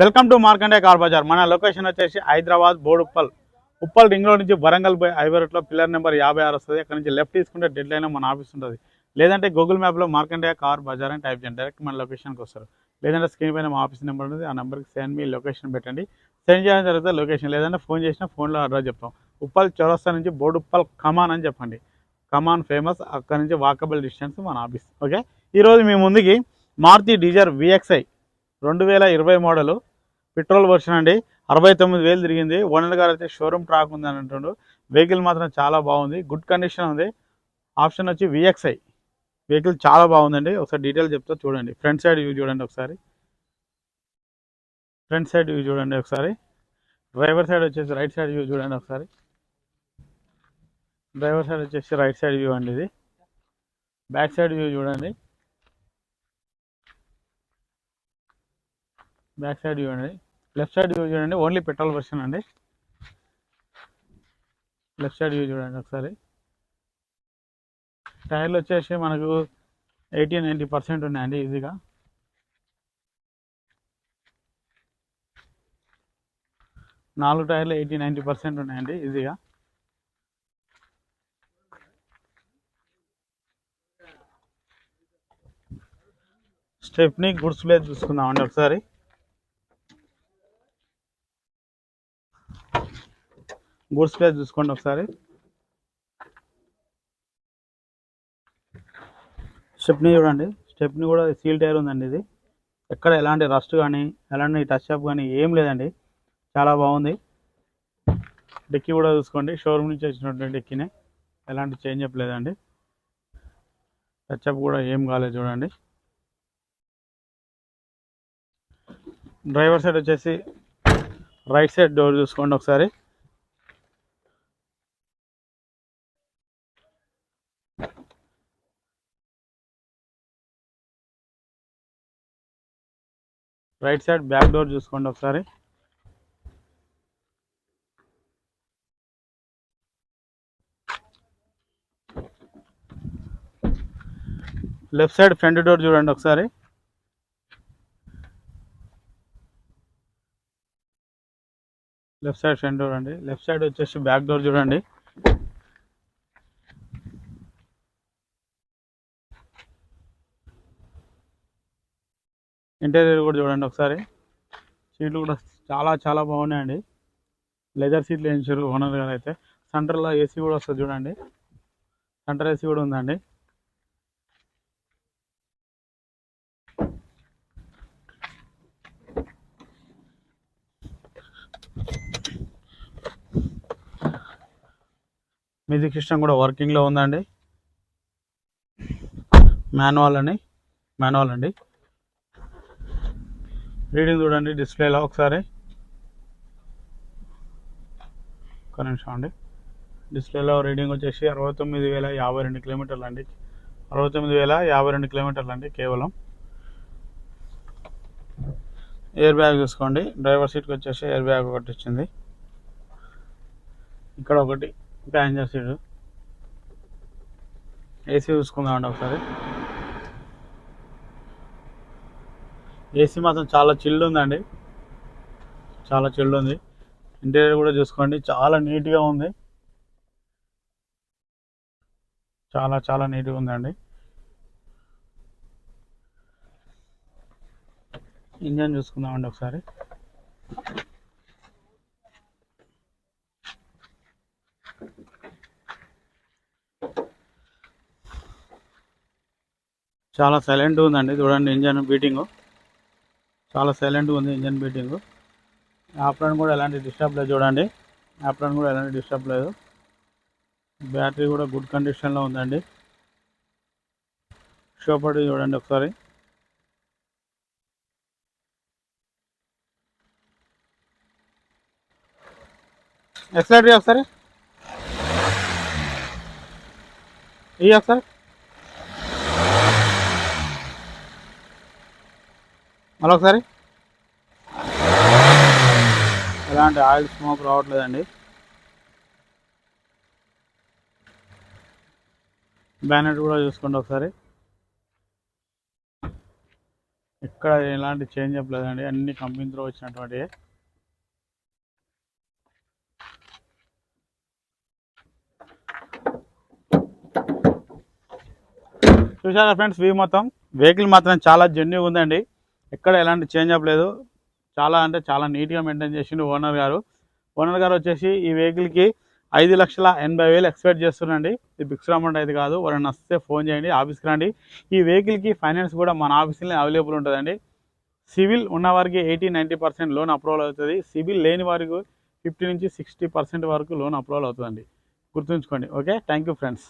Welcome to Markande car Bazaar. మన location వచ్చేసి Hyderabad Boduppal Uppal ring road నుంచి వరంగల్ పోయి హైవే రోడ్లో పిల్లర్ నెంబర్ 56 వస్తుంది. అక్కడ నుంచి లెఫ్ట్ తీసుకుంటే డెడ్ లైన్ మన ఆఫీస్ ఉంటుంది. లేదంటే గూగుల్ మ్యాప్లో మార్కండే కార్ బజార్ అని టైప్ చేయండి, డైరెక్ట్ మన లొకేషన్కి వస్తారు. లేదంటే స్క్రీన్ పైన మా ఆఫీస్ నెంబర్ ఉంటుంది, ఆ నెంబర్కి సెండ్ మీ లొకేషన్ పెట్టండి. సెండ్ చేయడం జరిగితే లొకేషన్, లేదంటే ఫోన్ చేసినా ఫోన్లో అడ్రస్ చెప్తాం. ఉప్పల్ చౌరస్తా నుంచి బోడుప్పల్ కమాన్ అని చెప్పండి. కమాన్ ఫేమస్, అక్కడ నుంచి వాకబుల్ డిస్టెన్స్ మన ఆఫీస్. ఓకే, ఈరోజు మీ ముందుకి Maruti డీజర్ VXi 2020 model petrol version అండి. 69,000 తిరిగింది. ఓనర్ గారు అయితే షోరూమ్ ట్రాక్ ఉంది అని అంటుండు. వెహికల్ మాత్రం చాలా బాగుంది, గుడ్ కండిషన్ ఉంది. ఆప్షన్ వచ్చి VXi. వెహికల్ చాలా బాగుందండి. ఒకసారి డీటెయిల్ చెప్తా చూడండి. ఫ్రంట్ సైడ్ వ్యూ చూడండి ఒకసారి. ఫ్రంట్ సైడ్ వ్యూ చూడండి ఒకసారి. డ్రైవర్ సైడ్ వచ్చేసి రైట్ సైడ్ వ్యూ చూడండి ఒకసారి. డ్రైవర్ సైడ్ వచ్చేసి రైట్ సైడ్ వ్యూ అండి. ఇది బ్యాక్ సైడ్ వ్యూ చూడండి. బ్యాక్ సైడ్ వ్యూ అండి. లెఫ్ట్ సైడ్ వ్యూ చూడండి, ఓన్లీ పెట్రోల్ వర్షన్ అండి. లెఫ్ట్ సైడ్ వ్యూ చూడండి ఒకసారి. టైర్లు వచ్చేసి మనకు 80-90% ఉన్నాయండి ఈజీగా. నాలుగు టైర్లు 80-90% ఉన్నాయండి ఈజీగా. స్టెప్నీ గుడ్స్ ప్లేస్ చూసుకుందామండి ఒకసారి. గూడ్స్ ప్లేస్ చూసుకోండి ఒకసారి. స్టెప్నీ చూడండి. స్టెప్నీ కూడా సీల్ టైర్ ఉందండి. ఇది ఎక్కడ ఎలాంటి రస్ట్ కానీ ఎలాంటి టచ్ అప్ కానీ ఏం లేదండి, చాలా బాగుంది. డిక్కీ కూడా చూసుకోండి, షోరూమ్ నుంచి వచ్చినటువంటి డిక్కీనే, ఎలాంటి చేంజ్ అప్ లేదండి. టచ్ అప్ కూడా ఏం కాలేదు చూడండి. డ్రైవర్ సైడ్ వచ్చేసి రైట్ సైడ్ డోర్ చూసుకోండి ఒకసారి. రైట్ సైడ్ బ్యాక్ డోర్ చూసుకోండి ఒకసారి. లెఫ్ట్ సైడ్ ఫ్రంట్ డోర్ చూడండి ఒకసారి. లెఫ్ట్ సైడ్ ఫ్రంట్ డోర్ అండి. లెఫ్ట్ సైడ్ వచ్చేసి బ్యాక్ డోర్ చూడండి. ఇంటీరియర్ కూడా చూడండి ఒకసారి. సీట్లు కూడా చాలా చాలా బాగున్నాయండి. లెదర్ సీట్లు వేయించారు ఓనర్ గారు అయితే. సెంటర్లో ఏసీ కూడా వస్తుంది చూడండి. సెంటర్ ఏసీ కూడా ఉందండి. మ్యూజిక్ సిస్టమ్ కూడా వర్కింగ్లో ఉందండి. మాన్యువల్ అండి. రీడింగ్ చూడండి డిస్ప్లేలో ఒకసారి. ఒక నిమిషం అండి. డిస్ప్లేలో రీడింగ్ వచ్చేసి 69,052 కిలోమీటర్లు అండి. 69,052 కిలోమీటర్లు అండి కేవలం. ఎయిర్ బ్యాగ్ చూసుకోండి. డ్రైవర్ సీట్కి వచ్చేసి ఎయిర్ బ్యాగ్ ఒకటి వచ్చింది. ఇక్కడ ఒకటి ప్యాసింజర్ సీటు. ఏసీ చూసుకుందామండి ఒకసారి. ఏసీ మాత్రం చాలా చిల్డ్ ఉందండి, చాలా చిల్డ్ ఉంది. ఇంటీరియర్ కూడా చూసుకోండి, చాలా నీట్గా ఉంది. చాలా చాలా నీట్గా ఉందండి. ఇంజన్ చూసుకుందామండి ఒకసారి. చాలా సైలెంట్గా ఉందండి. చూడండి ఇంజన్ బీటింగ్ చాలా సైలెంట్గా ఉంది. Engine beating. ఆప్రాన్ కూడా ఎలాంటి డిస్టర్బ్ లేదు చూడండి. ఆప్రాన్ కూడా ఎలాంటి డిస్టర్బ్ లేదు. బ్యాటరీ కూడా గుడ్ కండిషన్లో ఉందండి. షోపడి చూడండి ఒకసారి. ఎక్సలెంట్ ఒకసారి ఈ ఒకసారి మళ్ళీ ఒకసారి. ఎలాంటి ఆయిల్ స్మోక్ రావట్లేదండి. బ్యానెట్ కూడా చూసుకోండి ఒకసారి. ఇక్కడ ఎలాంటి చేంజ్ అప్ లేదండి, అన్ని కంపెనీ త్రూ వచ్చినటువంటి. చూసారా ఫ్రెండ్స్, వ్యూ మొత్తం వెహికల్ మాత్రం చాలా జెన్యూన్ ఉందండి, ఎక్కడ ఎలాంటి చేంజ్ అప్ లేదు. చాలా అంటే చాలా నీట్గా మెయింటైన్ చేసిండు ఓనర్ గారు. ఓనర్ గారు వచ్చేసి ఈ వెహికల్కి 5,80,000 ఎక్స్పెక్ట్ చేస్తున్నాండి. ఇది ఫిక్స్డ్ అమౌంట్ అయితే కాదు. ఎవరైనా వస్తే ఫోన్ చేయండి, ఆఫీస్కి రండి. ఈ వెహికల్కి ఫైనాన్స్ కూడా మన ఆఫీస్లోనే అవైలబుల్ ఉంటుందండి. సివిల్ ఉన్నవారికి 80-90% లోన్ అప్రూవల్ అవుతుంది. సివిల్ లేని వారికి 50 నుంచి 60% వరకు లోన్ అప్రూవల్ అవుతుందండి. గుర్తుంచుకోండి. Okay, thank you friends.